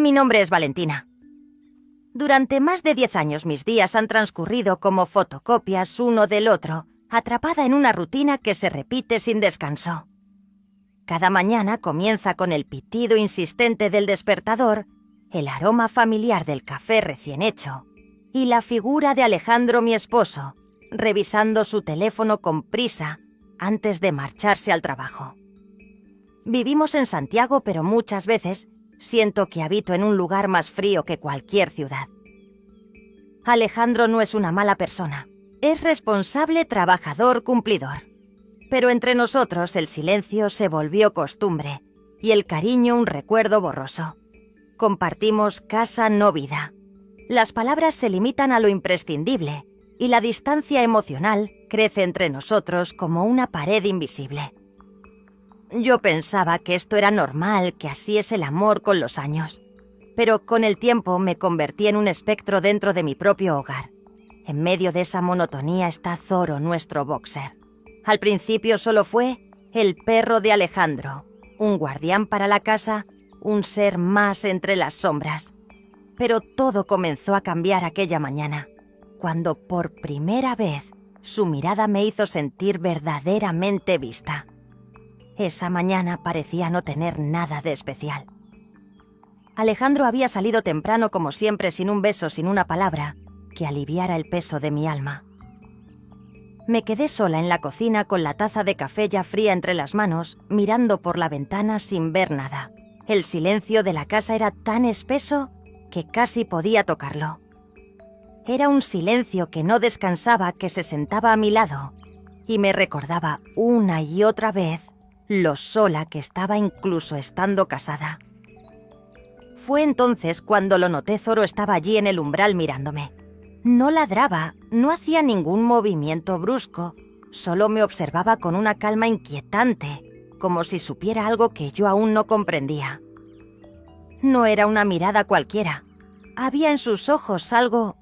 Mi nombre es Valentina. Durante más de 10 años mis días han transcurrido como fotocopias uno del otro, atrapada en una rutina que se repite sin descanso. Cada mañana comienza con el pitido insistente del despertador, el aroma familiar del café recién hecho y la figura de Alejandro, mi esposo, revisando su teléfono con prisa antes de marcharse al trabajo. Vivimos en Santiago, pero muchas veces siento que habito en un lugar más frío que cualquier ciudad. Alejandro no es una mala persona. Es responsable, trabajador, cumplidor. Pero entre nosotros el silencio se volvió costumbre y el cariño un recuerdo borroso. Compartimos casa, no vida. Las palabras se limitan a lo imprescindible y la distancia emocional crece entre nosotros como una pared invisible. Yo pensaba que esto era normal, que así es el amor con los años. Pero con el tiempo me convertí en un espectro dentro de mi propio hogar. En medio de esa monotonía está Zoro, nuestro boxer. Al principio solo fue el perro de Alejandro, un guardián para la casa, un ser más entre las sombras. Pero todo comenzó a cambiar aquella mañana, cuando por primera vez su mirada me hizo sentir verdaderamente vista. Esa mañana parecía no tener nada de especial. Alejandro había salido temprano como siempre, sin un beso, sin una palabra que aliviara el peso de mi alma. Me quedé sola en la cocina con la taza de café ya fría entre las manos, mirando por la ventana sin ver nada. El silencio de la casa era tan espeso que casi podía tocarlo. Era un silencio que no descansaba, que se sentaba a mi lado y me recordaba una y otra vez lo sola que estaba incluso estando casada. Fue entonces cuando lo noté. Zoro estaba allí en el umbral mirándome. No ladraba, no hacía ningún movimiento brusco, solo me observaba con una calma inquietante, como si supiera algo que yo aún no comprendía. No era una mirada cualquiera. Había en sus ojos algo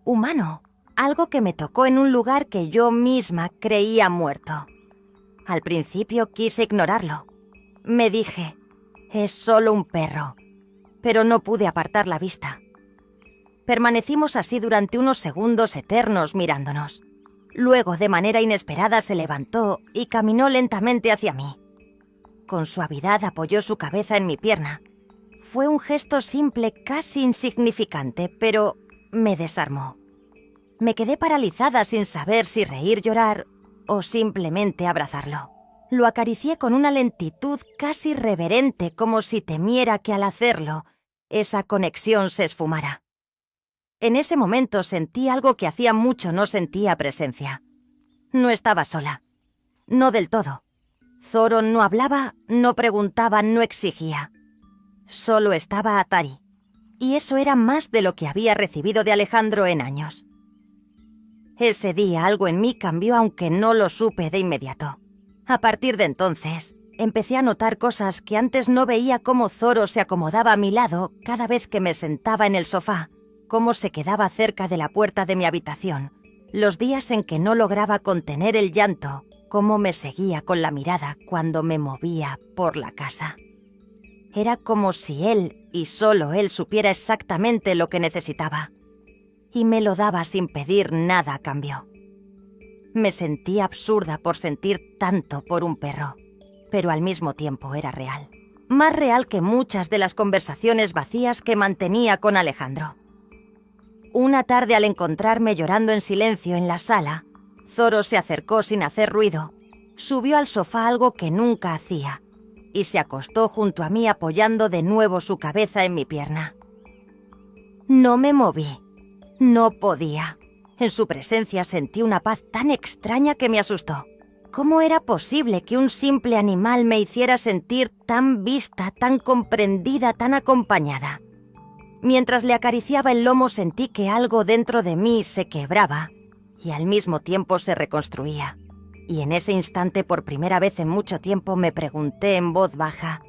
humano, algo que me tocó en un lugar que yo misma creía muerto. Al principio quise ignorarlo. Me dije, es solo un perro, pero no pude apartar la vista. Permanecimos así durante unos segundos eternos mirándonos. Luego, de manera inesperada, se levantó y caminó lentamente hacia mí. Con suavidad apoyó su cabeza en mi pierna. Fue un gesto simple, casi insignificante, pero me desarmó. Me quedé paralizada sin saber si reír, llorar o simplemente abrazarlo. Lo acaricié con una lentitud casi reverente, como si temiera que al hacerlo, esa conexión se esfumara. En ese momento sentí algo que hacía mucho no sentía presencia. No estaba sola. No del todo. Zoro no hablaba, no preguntaba, no exigía. Solo estaba Atari. Y eso era más de lo que había recibido de Alejandro en años. Ese día algo en mí cambió, aunque no lo supe de inmediato. A partir de entonces, empecé a notar cosas que antes no veía: cómo Zoro se acomodaba a mi lado cada vez que me sentaba en el sofá, cómo se quedaba cerca de la puerta de mi habitación, los días en que no lograba contener el llanto, cómo me seguía con la mirada cuando me movía por la casa. Era como si él, y solo él, supiera exactamente lo que necesitaba. Y me lo daba sin pedir nada a cambio. Me sentía absurda por sentir tanto por un perro, pero al mismo tiempo era real. Más real que muchas de las conversaciones vacías que mantenía con Alejandro. Una tarde, al encontrarme llorando en silencio en la sala, Zoro se acercó sin hacer ruido, subió al sofá, algo que nunca hacía, y se acostó junto a mí apoyando de nuevo su cabeza en mi pierna. No me moví. No podía. En su presencia sentí una paz tan extraña que me asustó. ¿Cómo era posible que un simple animal me hiciera sentir tan vista, tan comprendida, tan acompañada? Mientras le acariciaba el lomo sentí que algo dentro de mí se quebraba y al mismo tiempo se reconstruía. Y en ese instante, por primera vez en mucho tiempo, me pregunté en voz baja,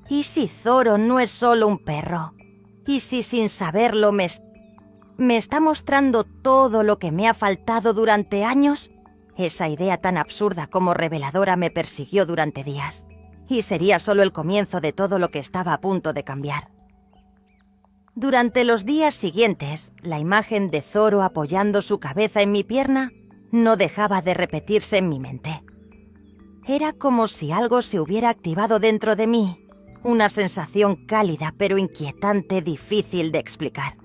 ¿y si Zoro no es solo un perro? ¿Y si sin saberlo me está mostrando todo lo que me ha faltado durante años? Esa idea tan absurda como reveladora me persiguió durante días, y sería solo el comienzo de todo lo que estaba a punto de cambiar. Durante los días siguientes, la imagen de Zoro apoyando su cabeza en mi pierna no dejaba de repetirse en mi mente. Era como si algo se hubiera activado dentro de mí, una sensación cálida pero inquietante, difícil de explicar.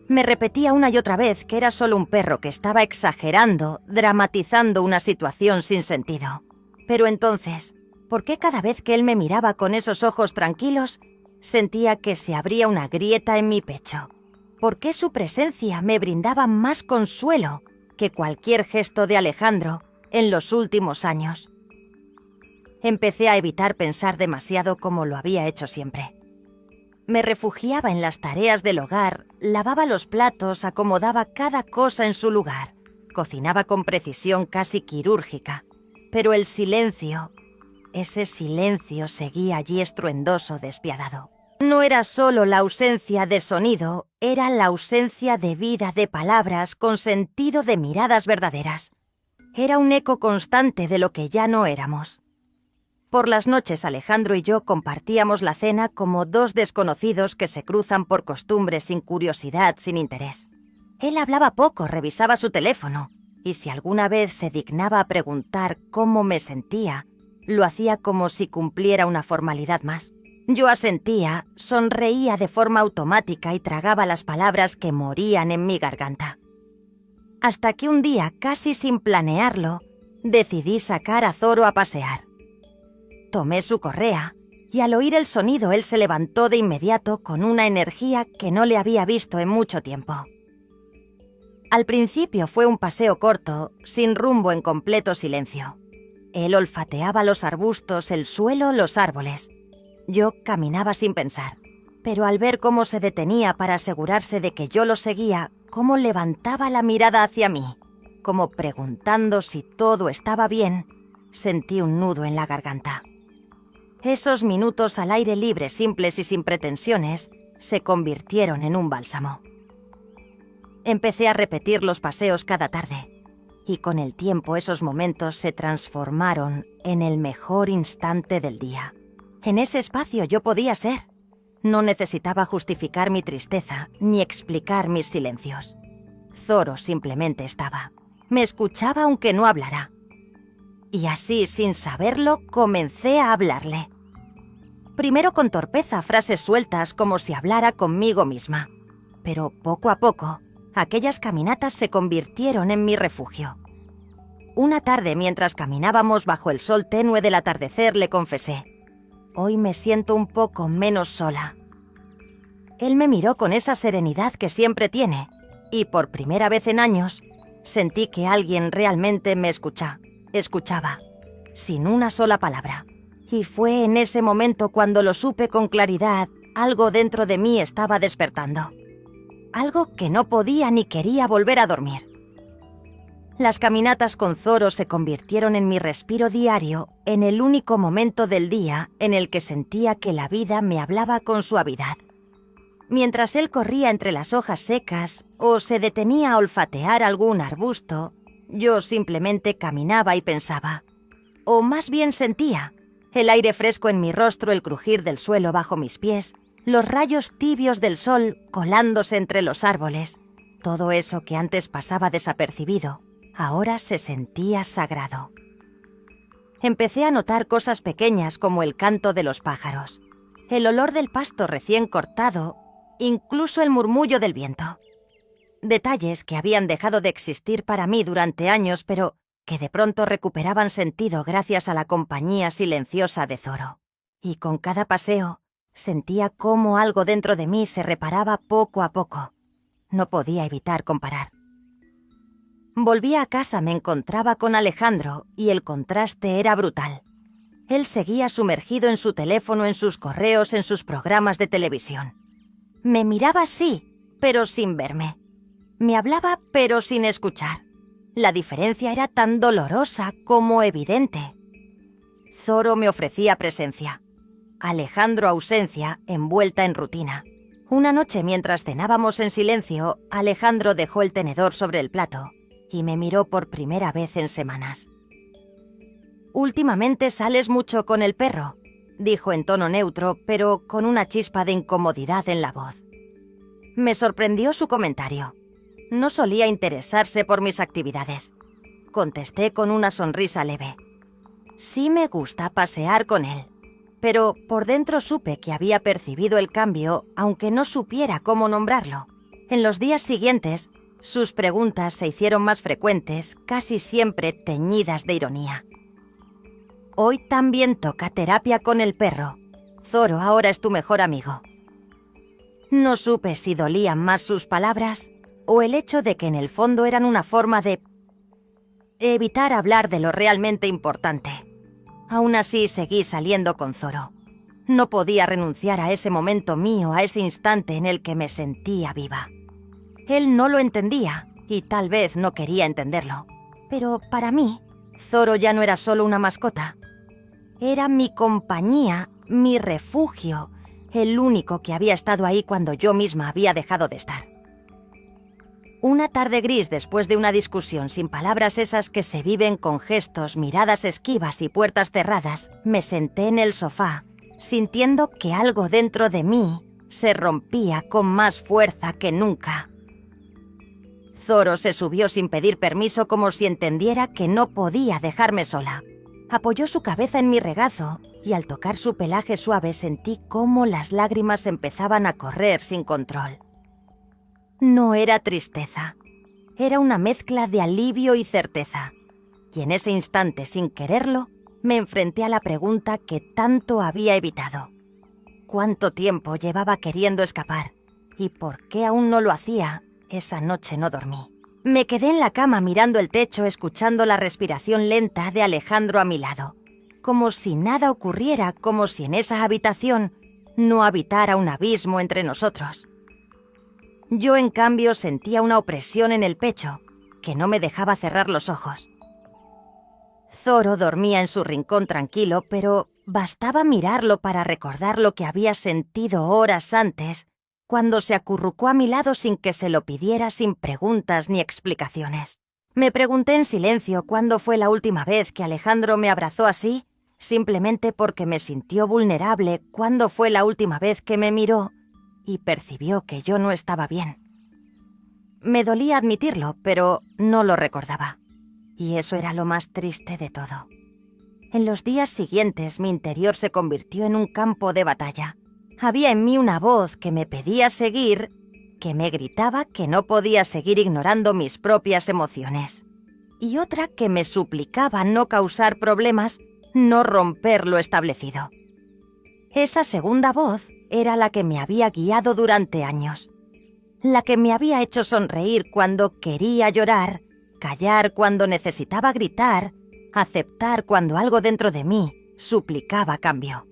Me repetía una y otra vez que era solo un perro que estaba exagerando, dramatizando una situación sin sentido. Pero entonces, ¿por qué cada vez que él me miraba con esos ojos tranquilos, sentía que se abría una grieta en mi pecho? ¿Por qué su presencia me brindaba más consuelo que cualquier gesto de Alejandro en los últimos años? Empecé a evitar pensar demasiado como lo había hecho siempre. Me refugiaba en las tareas del hogar, lavaba los platos, acomodaba cada cosa en su lugar, cocinaba con precisión casi quirúrgica, pero el silencio, ese silencio seguía allí estruendoso, despiadado. No era solo la ausencia de sonido, era la ausencia de vida, de palabras, con sentido, de miradas verdaderas. Era un eco constante de lo que ya no éramos. Por las noches Alejandro y yo compartíamos la cena como dos desconocidos que se cruzan por costumbre, sin curiosidad, sin interés. Él hablaba poco, revisaba su teléfono, y si alguna vez se dignaba a preguntar cómo me sentía, lo hacía como si cumpliera una formalidad más. Yo asentía, sonreía de forma automática y tragaba las palabras que morían en mi garganta. Hasta que un día, casi sin planearlo, decidí sacar a Zoro a pasear. Tomé su correa y al oír el sonido él se levantó de inmediato con una energía que no le había visto en mucho tiempo. Al principio fue un paseo corto, sin rumbo, en completo silencio. Él olfateaba los arbustos, el suelo, los árboles. Yo caminaba sin pensar, pero al ver cómo se detenía para asegurarse de que yo lo seguía, cómo levantaba la mirada hacia mí, como preguntando si todo estaba bien, sentí un nudo en la garganta. Esos minutos al aire libre, simples y sin pretensiones, se convirtieron en un bálsamo. Empecé a repetir los paseos cada tarde, y con el tiempo esos momentos se transformaron en el mejor instante del día. En ese espacio yo podía ser. No necesitaba justificar mi tristeza ni explicar mis silencios. Zoro simplemente estaba. Me escuchaba aunque no hablara. Y así, sin saberlo, comencé a hablarle. Primero con torpeza, frases sueltas como si hablara conmigo misma. Pero poco a poco, aquellas caminatas se convirtieron en mi refugio. Una tarde, mientras caminábamos bajo el sol tenue del atardecer, le confesé: «Hoy me siento un poco menos sola». Él me miró con esa serenidad que siempre tiene, y por primera vez en años, sentí que alguien realmente me escuchaba, sin una sola palabra. Y fue en ese momento cuando lo supe con claridad, algo dentro de mí estaba despertando. Algo que no podía ni quería volver a dormir. Las caminatas con Zoro se convirtieron en mi respiro diario, en el único momento del día en el que sentía que la vida me hablaba con suavidad. Mientras él corría entre las hojas secas o se detenía a olfatear algún arbusto, yo simplemente caminaba y pensaba. O más bien sentía el aire fresco en mi rostro, el crujir del suelo bajo mis pies, los rayos tibios del sol colándose entre los árboles. Todo eso que antes pasaba desapercibido, ahora se sentía sagrado. Empecé a notar cosas pequeñas como el canto de los pájaros, el olor del pasto recién cortado, incluso el murmullo del viento. Detalles que habían dejado de existir para mí durante años, pero que de pronto recuperaban sentido gracias a la compañía silenciosa de Zoro. Y con cada paseo, sentía cómo algo dentro de mí se reparaba poco a poco. No podía evitar comparar. Volvía a casa, me encontraba con Alejandro y el contraste era brutal. Él seguía sumergido en su teléfono, en sus correos, en sus programas de televisión. Me miraba sí, pero sin verme. Me hablaba, pero sin escuchar. La diferencia era tan dolorosa como evidente. Zoro me ofrecía presencia. Alejandro ausencia, envuelta en rutina. Una noche, mientras cenábamos en silencio, Alejandro dejó el tenedor sobre el plato y me miró por primera vez en semanas. «Últimamente sales mucho con el perro», dijo en tono neutro, pero con una chispa de incomodidad en la voz. Me sorprendió su comentario. No solía interesarse por mis actividades. Contesté con una sonrisa leve. Sí me gusta pasear con él, pero por dentro supe que había percibido el cambio, aunque no supiera cómo nombrarlo. En los días siguientes, sus preguntas se hicieron más frecuentes, casi siempre teñidas de ironía. Hoy también toca terapia con el perro. Zoro ahora es tu mejor amigo. No supe si dolían más sus palabras o el hecho de que en el fondo eran una forma de evitar hablar de lo realmente importante. Aún así seguí saliendo con Zoro. No podía renunciar a ese momento mío, a ese instante en el que me sentía viva. Él no lo entendía y tal vez no quería entenderlo. Pero para mí, Zoro ya no era solo una mascota. Era mi compañía, mi refugio, el único que había estado ahí cuando yo misma había dejado de estar. Una tarde gris después de una discusión sin palabras, esas que se viven con gestos, miradas esquivas y puertas cerradas, me senté en el sofá, sintiendo que algo dentro de mí se rompía con más fuerza que nunca. Zoro se subió sin pedir permiso, como si entendiera que no podía dejarme sola. Apoyó su cabeza en mi regazo y al tocar su pelaje suave sentí cómo las lágrimas empezaban a correr sin control. No era tristeza, era una mezcla de alivio y certeza. Y en ese instante, sin quererlo, me enfrenté a la pregunta que tanto había evitado. ¿Cuánto tiempo llevaba queriendo escapar? ¿Y por qué aún no lo hacía? Esa noche no dormí. Me quedé en la cama mirando el techo, escuchando la respiración lenta de Alejandro a mi lado. Como si nada ocurriera, como si en esa habitación no habitara un abismo entre nosotros. Yo, en cambio, sentía una opresión en el pecho que no me dejaba cerrar los ojos. Zoro dormía en su rincón tranquilo, pero bastaba mirarlo para recordar lo que había sentido horas antes, cuando se acurrucó a mi lado sin que se lo pidiera, sin preguntas ni explicaciones. Me pregunté en silencio cuándo fue la última vez que Alejandro me abrazó así, simplemente porque me sintió vulnerable, cuándo fue la última vez que me miró y percibió que yo no estaba bien. Me dolía admitirlo, pero no lo recordaba. Y eso era lo más triste de todo. En los días siguientes mi interior se convirtió en un campo de batalla. Había en mí una voz que me pedía seguir, que me gritaba que no podía seguir ignorando mis propias emociones. Y otra que me suplicaba no causar problemas, no romper lo establecido. Esa segunda voz era la que me había guiado durante años. La que me había hecho sonreír cuando quería llorar, callar cuando necesitaba gritar, aceptar cuando algo dentro de mí suplicaba cambio.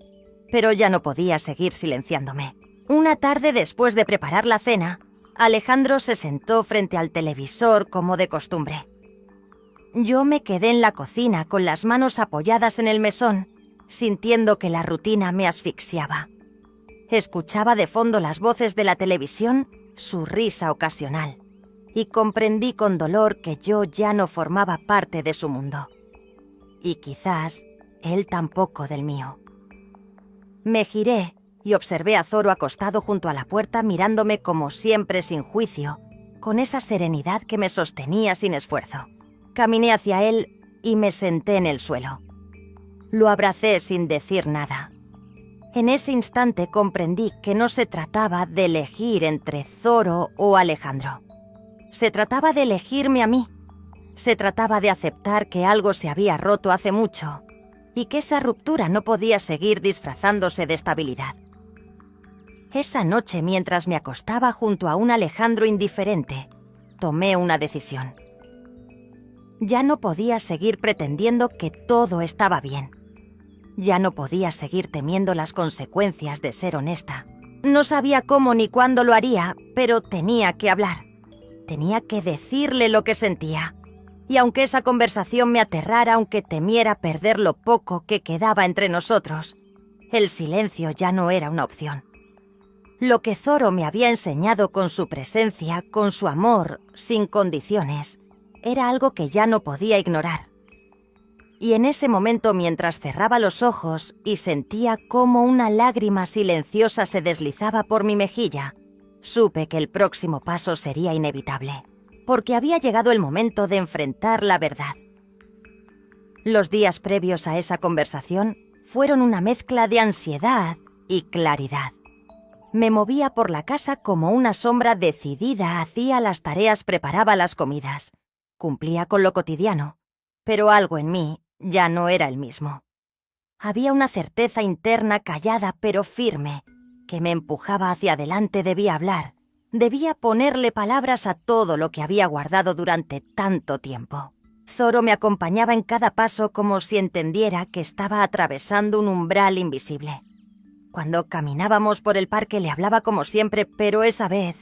Pero ya no podía seguir silenciándome. Una tarde, después de preparar la cena, Alejandro se sentó frente al televisor como de costumbre. Yo me quedé en la cocina con las manos apoyadas en el mesón, sintiendo que la rutina me asfixiaba. Escuchaba de fondo las voces de la televisión, su risa ocasional, y comprendí con dolor que yo ya no formaba parte de su mundo. Y quizás él tampoco del mío. Me giré y observé a Zoro acostado junto a la puerta, mirándome como siempre sin juicio, con esa serenidad que me sostenía sin esfuerzo. Caminé hacia él y me senté en el suelo. Lo abracé sin decir nada. En ese instante comprendí que no se trataba de elegir entre Zoro o Alejandro. Se trataba de elegirme a mí. Se trataba de aceptar que algo se había roto hace mucho y que esa ruptura no podía seguir disfrazándose de estabilidad. Esa noche, mientras me acostaba junto a un Alejandro indiferente, tomé una decisión. Ya no podía seguir pretendiendo que todo estaba bien. Ya no podía seguir temiendo las consecuencias de ser honesta. No sabía cómo ni cuándo lo haría, pero tenía que hablar. Tenía que decirle lo que sentía. Y aunque esa conversación me aterrara, aunque temiera perder lo poco que quedaba entre nosotros, el silencio ya no era una opción. Lo que Zoro me había enseñado con su presencia, con su amor, sin condiciones, era algo que ya no podía ignorar. y en ese momento, mientras cerraba los ojos y sentía cómo una lágrima silenciosa se deslizaba por mi mejilla, supe que el próximo paso sería inevitable, porque había llegado el momento de enfrentar la verdad. Los días previos a esa conversación fueron una mezcla de ansiedad y claridad. Me movía por la casa como una sombra decidida, hacía las tareas, preparaba las comidas. Cumplía con lo cotidiano, pero algo en mí ya no era el mismo. Había una certeza interna callada pero firme que me empujaba hacia adelante. Debía hablar, debía ponerle palabras a todo lo que había guardado durante tanto tiempo. Zoro me acompañaba en cada paso como si entendiera que estaba atravesando un umbral invisible. Cuando caminábamos por el parque le hablaba como siempre, pero esa vez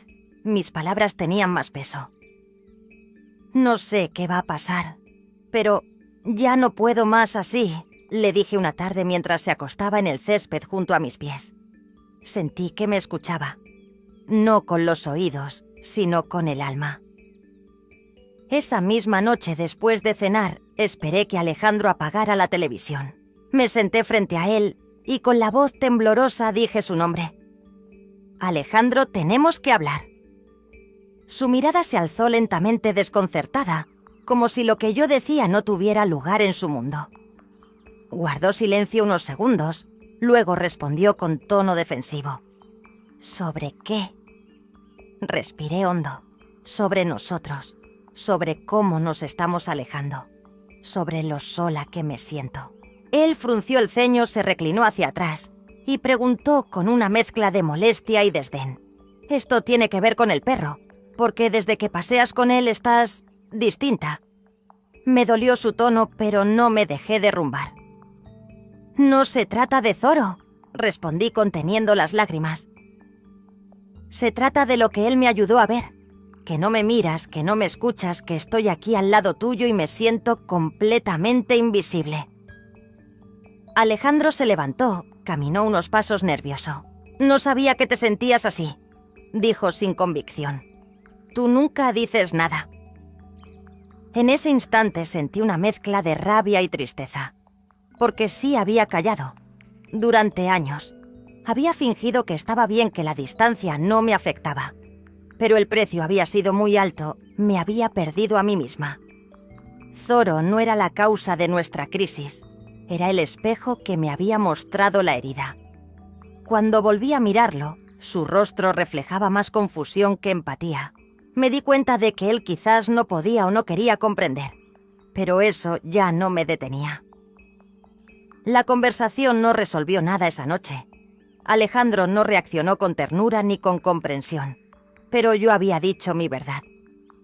mis palabras tenían más peso. No sé qué va a pasar, pero ya no puedo más así, le dije una tarde mientras se acostaba en el césped junto a mis pies. Sentí que me escuchaba, no con los oídos, sino con el alma. Esa misma noche, después de cenar, esperé que Alejandro apagara la televisión. Me senté frente a él y con la voz temblorosa dije su nombre. «Alejandro, tenemos que hablar». Su mirada se alzó lentamente, desconcertada, como si lo que yo decía no tuviera lugar en su mundo. Guardó silencio unos segundos, luego respondió con tono defensivo. «¿Sobre qué?» Respiré hondo. Sobre nosotros. Sobre cómo nos estamos alejando. Sobre lo sola que me siento. Él frunció el ceño, se reclinó hacia atrás y preguntó con una mezcla de molestia y desdén. «Esto tiene que ver con el perro, porque desde que paseas con él estás distinta». Me dolió su tono, pero no me dejé derrumbar. «No se trata de Zoro», respondí conteniendo las lágrimas. «Se trata de lo que él me ayudó a ver. Que no me miras, que no me escuchas, que estoy aquí al lado tuyo y me siento completamente invisible». Alejandro se levantó, caminó unos pasos nervioso. «No sabía que te sentías así», dijo sin convicción. «Tú nunca dices nada». En ese instante sentí una mezcla de rabia y tristeza, porque sí había callado. Durante años, había fingido que estaba bien, que la distancia no me afectaba. Pero el precio había sido muy alto, me había perdido a mí misma. Zoro no era la causa de nuestra crisis, era el espejo que me había mostrado la herida. Cuando volví a mirarlo, su rostro reflejaba más confusión que empatía. Me di cuenta de que él quizás no podía o no quería comprender, pero eso ya no me detenía. La conversación no resolvió nada esa noche. Alejandro no reaccionó con ternura ni con comprensión, pero yo había dicho mi verdad,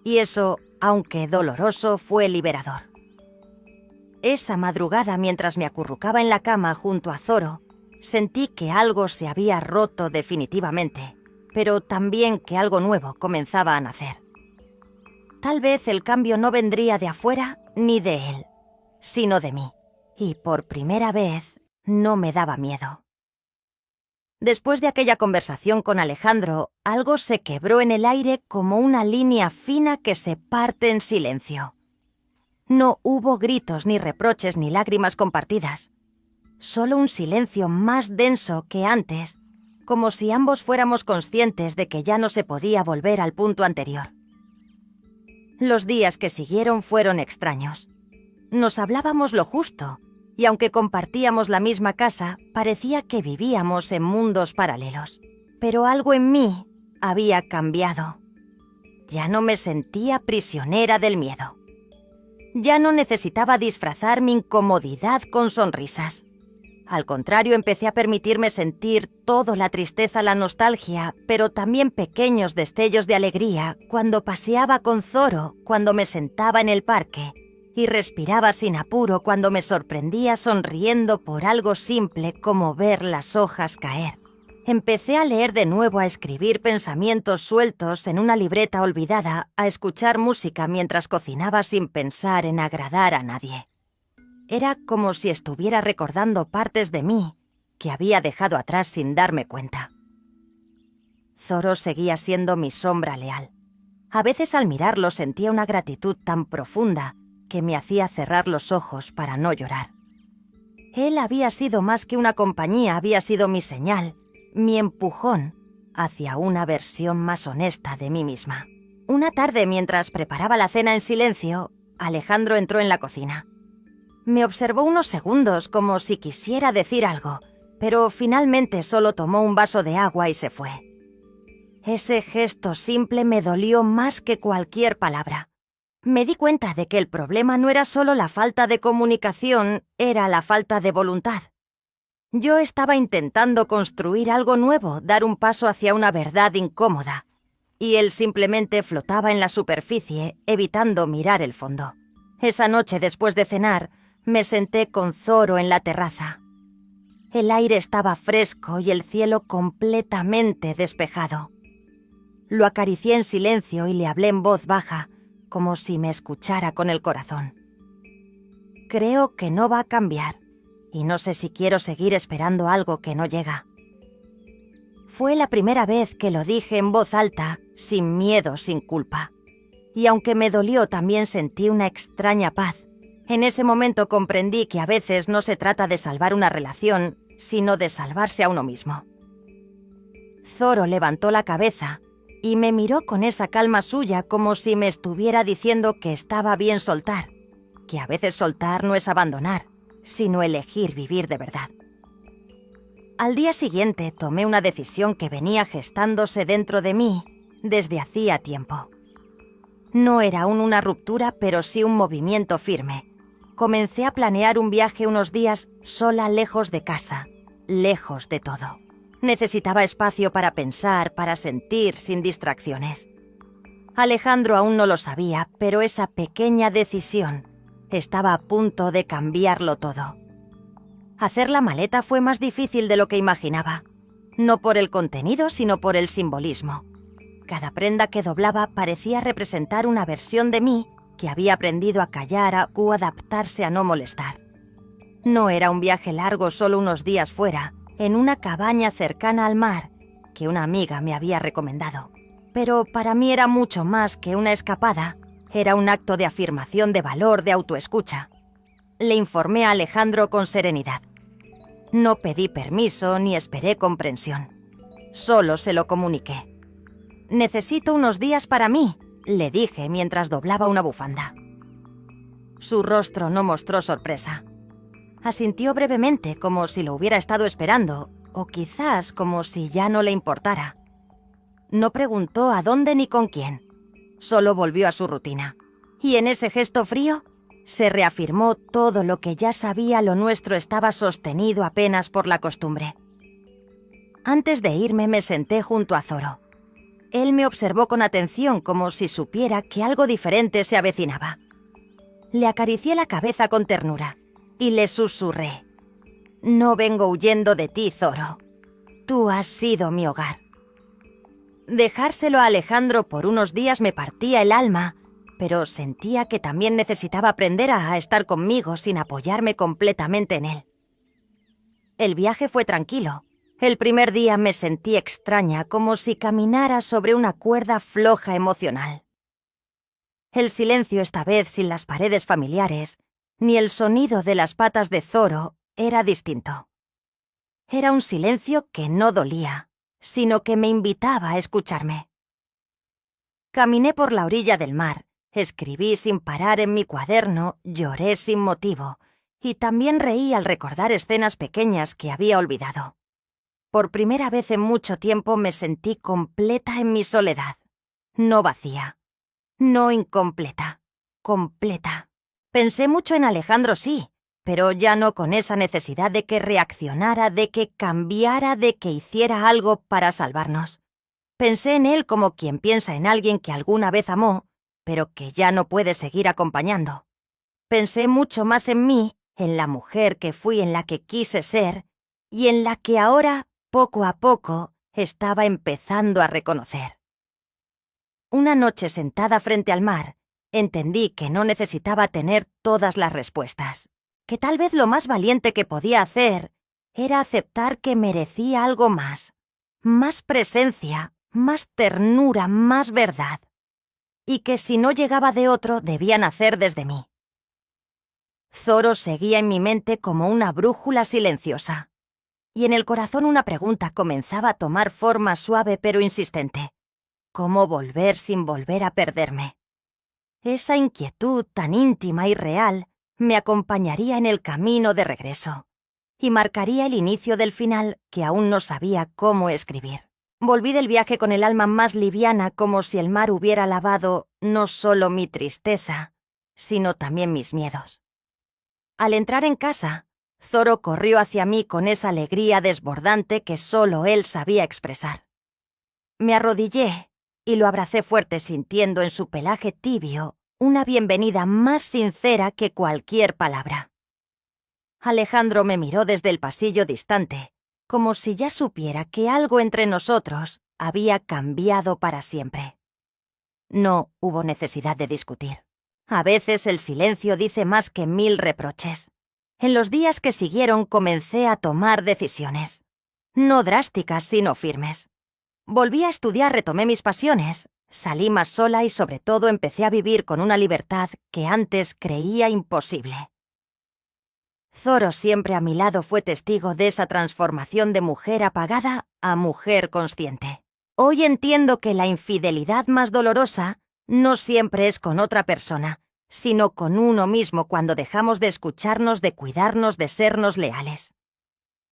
y eso, aunque doloroso, fue liberador. Esa madrugada, mientras me acurrucaba en la cama junto a Zoro, sentí que algo se había roto definitivamente, pero también que algo nuevo comenzaba a nacer. Tal vez el cambio no vendría de afuera ni de él, sino de mí, y por primera vez no me daba miedo. Después de aquella conversación con Alejandro, algo se quebró en el aire como una línea fina que se parte en silencio. No hubo gritos, ni reproches, ni lágrimas compartidas. Solo un silencio más denso que antes, como si ambos fuéramos conscientes de que ya no se podía volver al punto anterior. Los días que siguieron fueron extraños. Nos hablábamos lo justo, y aunque compartíamos la misma casa, parecía que vivíamos en mundos paralelos. Pero algo en mí había cambiado. Ya no me sentía prisionera del miedo. Ya no necesitaba disfrazar mi incomodidad con sonrisas. Al contrario, empecé a permitirme sentir todo, la tristeza, la nostalgia, pero también pequeños destellos de alegría cuando paseaba con Zoro, cuando me sentaba en el parque, y respiraba sin apuro cuando me sorprendía sonriendo por algo simple como ver las hojas caer. Empecé a leer de nuevo, a escribir pensamientos sueltos en una libreta olvidada, a escuchar música mientras cocinaba sin pensar en agradar a nadie. Era como si estuviera recordando partes de mí que había dejado atrás sin darme cuenta. Zoro seguía siendo mi sombra leal. A veces al mirarlo sentía una gratitud tan profunda que me hacía cerrar los ojos para no llorar. Él había sido más que una compañía, había sido mi señal, mi empujón hacia una versión más honesta de mí misma. Una tarde, mientras preparaba la cena en silencio, Alejandro entró en la cocina. Me observó unos segundos como si quisiera decir algo, pero finalmente solo tomó un vaso de agua y se fue. Ese gesto simple me dolió más que cualquier palabra. Me di cuenta de que el problema no era solo la falta de comunicación, era la falta de voluntad. Yo estaba intentando construir algo nuevo, dar un paso hacia una verdad incómoda, y él simplemente flotaba en la superficie, evitando mirar el fondo. Esa noche, después de cenar, me senté con Zoro en la terraza. El aire estaba fresco y el cielo completamente despejado. Lo acaricié en silencio y le hablé en voz baja, como si me escuchara con el corazón. Creo que no va a cambiar, y no sé si quiero seguir esperando algo que no llega. Fue la primera vez que lo dije en voz alta, sin miedo, sin culpa. Y aunque me dolió, también sentí una extraña paz. En ese momento comprendí que a veces no se trata de salvar una relación, sino de salvarse a uno mismo. Zoro levantó la cabeza y me miró con esa calma suya, como si me estuviera diciendo que estaba bien soltar, que a veces soltar no es abandonar, sino elegir vivir de verdad. Al día siguiente tomé una decisión que venía gestándose dentro de mí desde hacía tiempo. No era aún una ruptura, pero sí un movimiento firme. Comencé a planear un viaje unos días sola, lejos de casa, lejos de todo. Necesitaba espacio para pensar, para sentir, sin distracciones. Alejandro aún no lo sabía, pero esa pequeña decisión estaba a punto de cambiarlo todo. Hacer la maleta fue más difícil de lo que imaginaba. No por el contenido, sino por el simbolismo. Cada prenda que doblaba parecía representar una versión de mí que había aprendido a callar o adaptarse a no molestar. No era un viaje largo, solo unos días fuera, en una cabaña cercana al mar que una amiga me había recomendado. Pero para mí era mucho más que una escapada, era un acto de afirmación de valor, de autoescucha. Le informé a Alejandro con serenidad. No pedí permiso ni esperé comprensión. Solo se lo comuniqué. «Necesito unos días para mí», le dije mientras doblaba una bufanda. Su rostro no mostró sorpresa. Asintió brevemente, como si lo hubiera estado esperando, o quizás como si ya no le importara. No preguntó a dónde ni con quién. Solo volvió a su rutina. Y en ese gesto frío se reafirmó todo lo que ya sabía. Lo nuestro estaba sostenido apenas por la costumbre. Antes de irme me senté junto a Zoro. Él me observó con atención, como si supiera que algo diferente se avecinaba. Le acaricié la cabeza con ternura y le susurré: «No vengo huyendo de ti, Zoro. Tú has sido mi hogar». Dejárselo a Alejandro por unos días me partía el alma, pero sentía que también necesitaba aprender a estar conmigo sin apoyarme completamente en él. El viaje fue tranquilo. El primer día me sentí extraña, como si caminara sobre una cuerda floja emocional. El silencio, esta vez sin las paredes familiares, ni el sonido de las patas de Zoro, era distinto. Era un silencio que no dolía, sino que me invitaba a escucharme. Caminé por la orilla del mar, escribí sin parar en mi cuaderno, lloré sin motivo, y también reí al recordar escenas pequeñas que había olvidado. Por primera vez en mucho tiempo me sentí completa en mi soledad. No vacía. No incompleta. Completa. Pensé mucho en Alejandro, sí, pero ya no con esa necesidad de que reaccionara, de que cambiara, de que hiciera algo para salvarnos. Pensé en él como quien piensa en alguien que alguna vez amó, pero que ya no puede seguir acompañando. Pensé mucho más en mí, en la mujer que fui, en la que quise ser, y en la que ahora, poco a poco, estaba empezando a reconocer. Una noche sentada frente al mar, entendí que no necesitaba tener todas las respuestas, que tal vez lo más valiente que podía hacer era aceptar que merecía algo más presencia, más ternura, más verdad, y que si no llegaba de otro debía nacer desde mí. Zoro seguía en mi mente como una brújula silenciosa. Y en el corazón una pregunta comenzaba a tomar forma suave pero insistente. ¿Cómo volver sin volver a perderme? Esa inquietud tan íntima y real me acompañaría en el camino de regreso y marcaría el inicio del final que aún no sabía cómo escribir. Volví del viaje con el alma más liviana, como si el mar hubiera lavado no solo mi tristeza, sino también mis miedos. Al entrar en casa, Zoro corrió hacia mí con esa alegría desbordante que solo él sabía expresar. Me arrodillé y lo abracé fuerte, sintiendo en su pelaje tibio una bienvenida más sincera que cualquier palabra. Alejandro me miró desde el pasillo distante, como si ya supiera que algo entre nosotros había cambiado para siempre. No hubo necesidad de discutir. A veces el silencio dice más que 1000 reproches. En los días que siguieron comencé a tomar decisiones. No drásticas, sino firmes. Volví a estudiar, retomé mis pasiones, salí más sola y sobre todo empecé a vivir con una libertad que antes creía imposible. Zoro, siempre a mi lado, fue testigo de esa transformación de mujer apagada a mujer consciente. Hoy entiendo que la infidelidad más dolorosa no siempre es con otra persona, sino con uno mismo cuando dejamos de escucharnos, de cuidarnos, de sernos leales.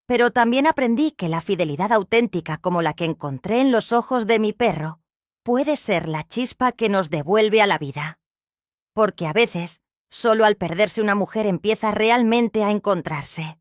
Pero también aprendí que la fidelidad auténtica, como la que encontré en los ojos de mi perro, puede ser la chispa que nos devuelve a la vida. Porque a veces, solo al perderse una mujer empieza realmente a encontrarse.